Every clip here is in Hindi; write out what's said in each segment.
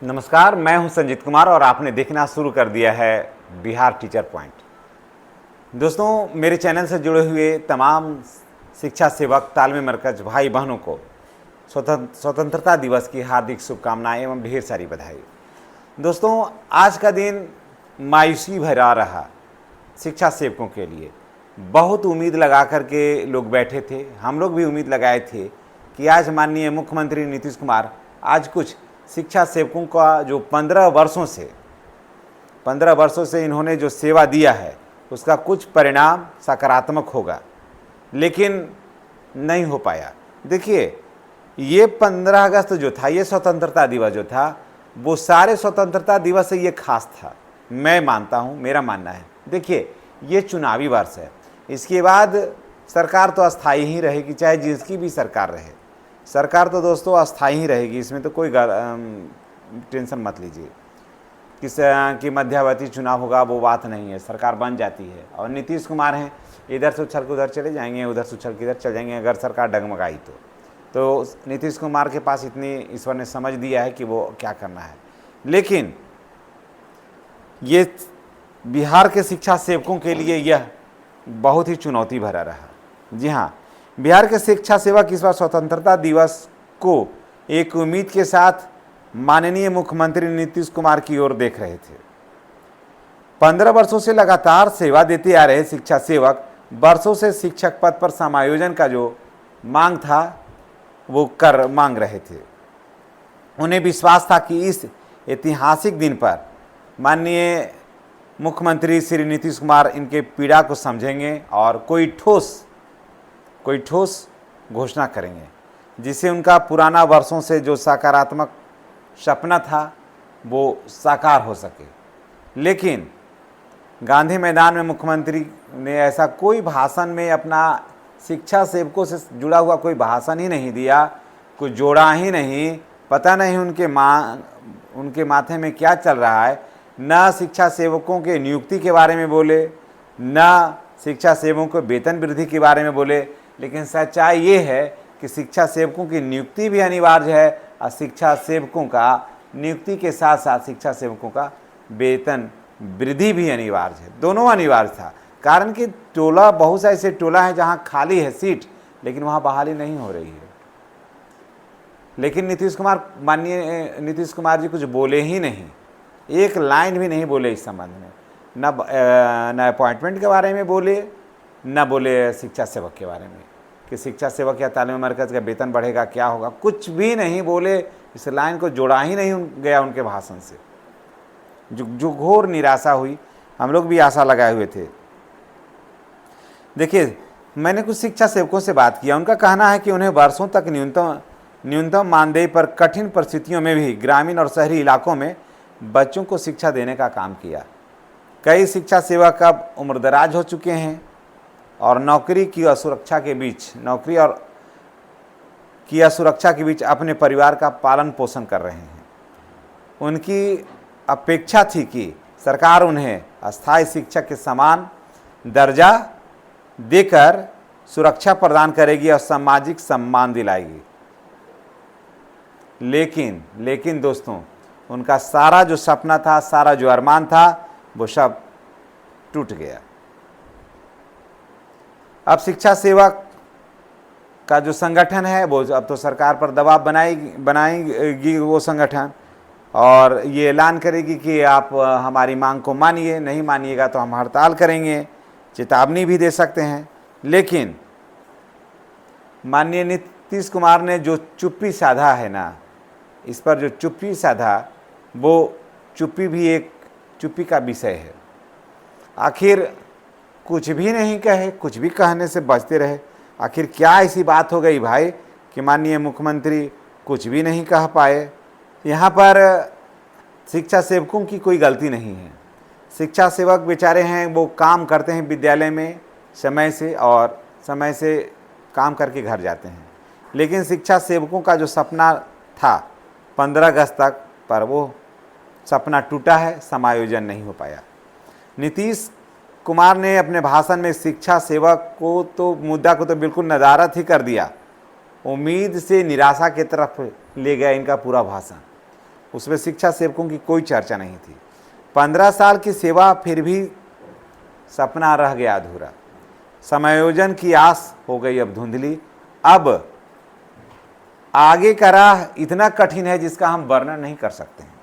नमस्कार, मैं हूं संजीत कुमार और आपने देखना शुरू कर दिया है बिहार टीचर पॉइंट। दोस्तों, मेरे चैनल से जुड़े हुए तमाम शिक्षा सेवक तालमेल मरकज भाई बहनों को स्वतंत्रता दिवस की हार्दिक शुभकामनाएं एवं ढेर सारी बधाई। दोस्तों, आज का दिन मायूसी भरा रहा शिक्षा सेवकों के लिए। बहुत उम्मीद लगा कर के लोग बैठे थे, हम लोग भी उम्मीद लगाए थे कि आज माननीय मुख्यमंत्री नीतीश कुमार आज कुछ शिक्षा सेवकों का जो 15 वर्षों से इन्होंने जो सेवा दिया है उसका कुछ परिणाम सकारात्मक होगा, लेकिन नहीं हो पाया। देखिए, ये 15 अगस्त जो था, ये स्वतंत्रता दिवस जो था, वो सारे स्वतंत्रता दिवस से ये खास था, मैं मानता हूँ, मेरा मानना है। देखिए, ये चुनावी वर्ष है, इसके बाद सरकार तो अस्थायी ही रहेगी, चाहे जिसकी भी सरकार रहे। सरकार तो दोस्तों अस्थायी ही रहेगी, इसमें तो कोई टेंशन मत लीजिए। कि मध्यावधि चुनाव होगा वो बात नहीं है, सरकार बन जाती है। और नीतीश कुमार हैं, इधर से उछल के उधर चले जाएंगे, उधर से उछल के इधर चले जाएंगे अगर सरकार डगमगाई तो नीतीश कुमार के पास इतनी ईश्वर ने समझ दिया है कि वो क्या करना है। लेकिन ये बिहार के शिक्षा सेवकों के लिए यह बहुत ही चुनौती भरा रहा। जी हाँ, बिहार के शिक्षा सेवक इस बार स्वतंत्रता दिवस को एक उम्मीद के साथ माननीय मुख्यमंत्री नीतीश कुमार की ओर देख रहे थे। 15 वर्षों से लगातार सेवा देते आ रहे शिक्षा सेवक वर्षों से शिक्षक पद पर समायोजन का जो मांग था वो मांग रहे थे। उन्हें विश्वास था कि इस ऐतिहासिक दिन पर माननीय मुख्यमंत्री श्री नीतीश कुमार इनके पीड़ा को समझेंगे और कोई ठोस घोषणा करेंगे, जिससे उनका पुराना वर्षों से जो सकारात्मक सपना था वो साकार हो सके। लेकिन गांधी मैदान में मुख्यमंत्री ने ऐसा कोई भाषण में अपना शिक्षा सेवकों से जुड़ा हुआ कोई भाषण ही नहीं दिया, कुछ जोड़ा ही नहीं। पता नहीं उनके माथे में क्या चल रहा है। न शिक्षा सेवकों के नियुक्ति के बारे में बोले, न शिक्षा सेवकों के वेतन वृद्धि के बारे में बोले। लेकिन सच्चाई ये है कि शिक्षा सेवकों की नियुक्ति भी अनिवार्य है और शिक्षा सेवकों का नियुक्ति के साथ साथ शिक्षा सेवकों का वेतन वृद्धि भी अनिवार्य है। दोनों अनिवार्य था, कारण कि बहुत से ऐसे टोला है जहां खाली है सीट, लेकिन वहां बहाली नहीं हो रही है। लेकिन माननीय नीतीश कुमार जी कुछ बोले ही नहीं, एक लाइन भी नहीं बोले इस संबंध में। न अपॉइंटमेंट के बारे में बोले, न बोले शिक्षा सेवक के बारे में कि शिक्षा सेवक या तालीम मरकज का वेतन बढ़ेगा, क्या होगा, कुछ भी नहीं बोले। इस लाइन को जोड़ा ही नहीं गया उनके भाषण से, जो घोर निराशा हुई। हम लोग भी आशा लगाए हुए थे। देखिए, मैंने कुछ शिक्षा सेवकों से बात किया, उनका कहना है कि उन्हें वर्षों तक न्यूनतम मानदेय पर कठिन परिस्थितियों में भी ग्रामीण और शहरी इलाकों में बच्चों को शिक्षा देने का काम किया। कई शिक्षा सेवक अब उम्रदराज हो चुके हैं और नौकरी की असुरक्षा के बीच अपने परिवार का पालन पोषण कर रहे हैं। उनकी अपेक्षा थी कि सरकार उन्हें अस्थायी शिक्षक के समान दर्जा देकर सुरक्षा प्रदान करेगी और सामाजिक सम्मान दिलाएगी। लेकिन दोस्तों, उनका सारा जो सपना था, सारा जो अरमान था, वो सब टूट गया। अब शिक्षा सेवक का जो संगठन है वो अब तो सरकार पर दबाव बनाएगी वो संगठन, और ये ऐलान करेगी कि आप हमारी मांग को मानिए, नहीं मानिएगा तो हम हड़ताल करेंगे, चेतावनी भी दे सकते हैं। लेकिन माननीय नीतीश कुमार ने जो चुप्पी साधा है ना, इस पर जो चुप्पी साधा, वो चुप्पी भी एक चुप्पी का विषय है। आखिर कुछ भी नहीं कहे, कुछ भी कहने से बचते रहे। आखिर क्या ऐसी बात हो गई भाई कि माननीय मुख्यमंत्री कुछ भी नहीं कह पाए? यहाँ पर शिक्षा सेवकों की कोई गलती नहीं है। शिक्षा सेवक बेचारे हैं, वो काम करते हैं विद्यालय में समय से काम करके घर जाते हैं। लेकिन शिक्षा सेवकों का जो सपना था 15 अगस्त तक, पर वो सपना टूटा है, समायोजन नहीं हो पाया। नीतीश कुमार ने अपने भाषण में शिक्षा सेवक मुद्दा को तो बिल्कुल नदारद ही कर दिया। उम्मीद से निराशा की तरफ ले गया इनका पूरा भाषण। उसमें शिक्षा सेवकों की कोई चर्चा नहीं थी। 15 साल की सेवा फिर भी सपना रह गया अधूरा। समायोजन की आस हो गई अब धुंधली। अब आगे का राह इतना कठिन है जिसका हम वर्णन नहीं कर सकते हैं,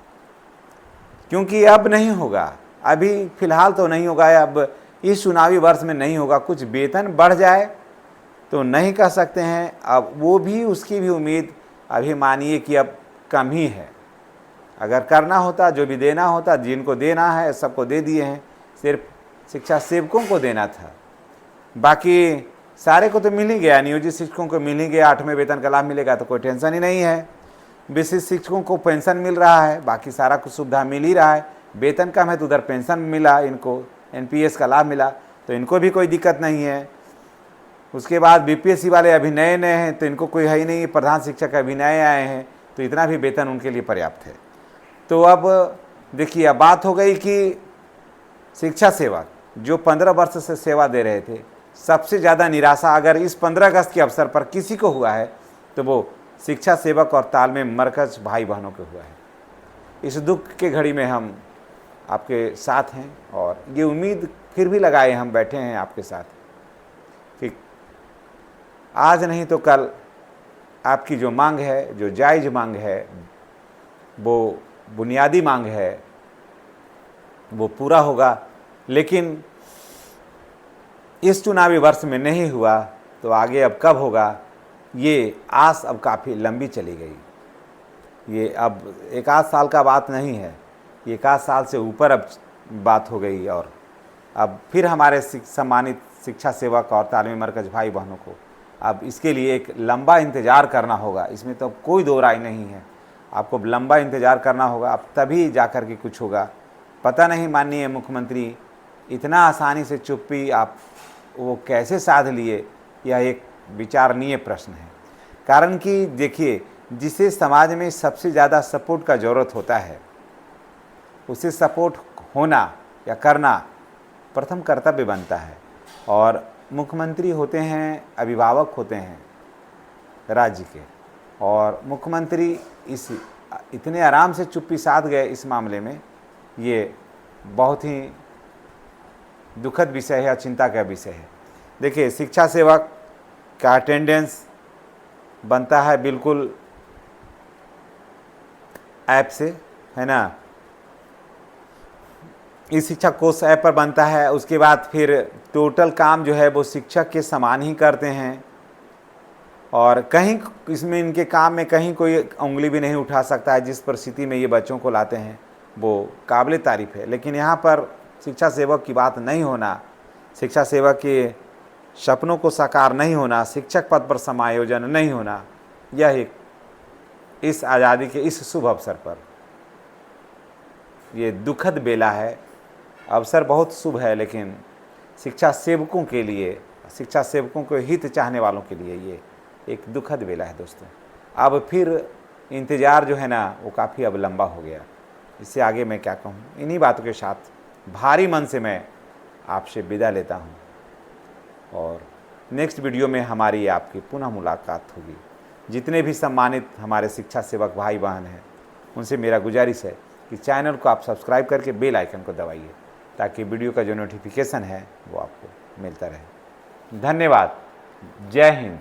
क्योंकि अब नहीं होगा, अभी फिलहाल तो नहीं होगा, अब इस चुनावी वर्ष में नहीं होगा। कुछ वेतन बढ़ जाए तो नहीं कह सकते हैं, अब वो भी, उसकी भी उम्मीद अभी मानिए कि अब कम ही है। अगर करना होता, जो भी देना होता, जिनको देना है सबको दे दिए हैं, सिर्फ शिक्षा सेवकों को देना था। बाकी सारे को तो मिल ही गया, नियोजित शिक्षकों को मिल ही गया, 8वें वेतन का लाभ मिलेगा तो कोई टेंशन ही नहीं है। विशिष्ट शिक्षकों को पेंशन मिल रहा है, बाकी सारा कुछ सुविधा मिल ही रहा है। वेतन कम है तो उधर पेंशन मिला, इनको एनपीएस का लाभ मिला, तो इनको भी कोई दिक्कत नहीं है। उसके बाद बीपीएससी वाले अभी नए नए हैं तो इनको कोई है ही नहीं, प्रधान शिक्षक अभी नए आए हैं तो इतना भी वेतन उनके लिए पर्याप्त है। तो अब देखिए, अब बात हो गई कि शिक्षा सेवक जो 15 वर्ष से सेवा दे रहे थे, सबसे ज़्यादा निराशा अगर इस 15 अगस्त के अवसर पर किसी को हुआ है तो वो शिक्षा सेवक और तालमेल मरकज भाई बहनों को हुआ है। इस दुख के घड़ी में हम आपके साथ हैं और ये उम्मीद फिर भी लगाए हम बैठे हैं आपके साथ कि आज नहीं तो कल आपकी जो मांग है, जो जायज़ मांग है, वो बुनियादी मांग है, वो पूरा होगा। लेकिन इस चुनावी वर्ष में नहीं हुआ तो आगे अब कब होगा, ये आस अब काफ़ी लंबी चली गई। ये अब 1 साल का बात नहीं है, 1 साल से ऊपर अब बात हो गई और अब फिर हमारे सम्मानित शिक्षा सेवक और तालीमी मरकज भाई बहनों को अब इसके लिए एक लंबा इंतज़ार करना होगा। इसमें तो कोई दो राय नहीं है, आपको लंबा इंतज़ार करना होगा, अब तभी जा कर के कुछ होगा। पता नहीं माननीय मुख्यमंत्री इतना आसानी से चुप्पी आप वो कैसे साध लिए, यह एक विचारणीय प्रश्न है। कारण कि देखिए, जिसे समाज में सबसे ज़्यादा सपोर्ट का ज़रूरत होता है, उसे सपोर्ट होना या करना प्रथम कर्तव्य बनता है। और मुख्यमंत्री होते हैं, अभिभावक होते हैं राज्य के, और मुख्यमंत्री इस इतने आराम से चुप्पी साध गए इस मामले में, ये बहुत ही दुखद विषय है और चिंता का विषय है। देखिए, शिक्षा सेवक का अटेंडेंस बनता है बिल्कुल ऐप से, है ना, इस शिक्षा कोष ऐप पर बनता है। उसके बाद फिर टोटल काम जो है वो शिक्षक के समान ही करते हैं और कहीं इसमें इनके काम में कहीं कोई उंगली भी नहीं उठा सकता है। जिस परिस्थिति में ये बच्चों को लाते हैं वो काबिल तारीफ़ है। लेकिन यहाँ पर शिक्षा सेवक की बात नहीं होना, शिक्षा सेवक के सपनों को साकार नहीं होना, शिक्षक पद पर समायोजन नहीं होना, यह एक इस आज़ादी के इस शुभ अवसर पर ये दुखद बेला है। अवसर बहुत शुभ है, लेकिन शिक्षा सेवकों के लिए, शिक्षा सेवकों को हित चाहने वालों के लिए ये एक दुखद बेला है दोस्तों। अब फिर इंतज़ार जो है ना वो काफ़ी अब लंबा हो गया। इससे आगे मैं क्या कहूँ। इन्हीं बातों के साथ भारी मन से मैं आपसे विदा लेता हूँ और नेक्स्ट वीडियो में हमारी आपकी पुनः मुलाकात होगी। जितने भी सम्मानित हमारे शिक्षा सेवक भाई बहन हैं, उनसे मेरा गुजारिश है कि चैनल को आप सब्सक्राइब करके बेल आइकन को दबाइए, ताकि वीडियो का जो नोटिफिकेशन है वो आपको मिलता रहे। धन्यवाद। जय हिंद।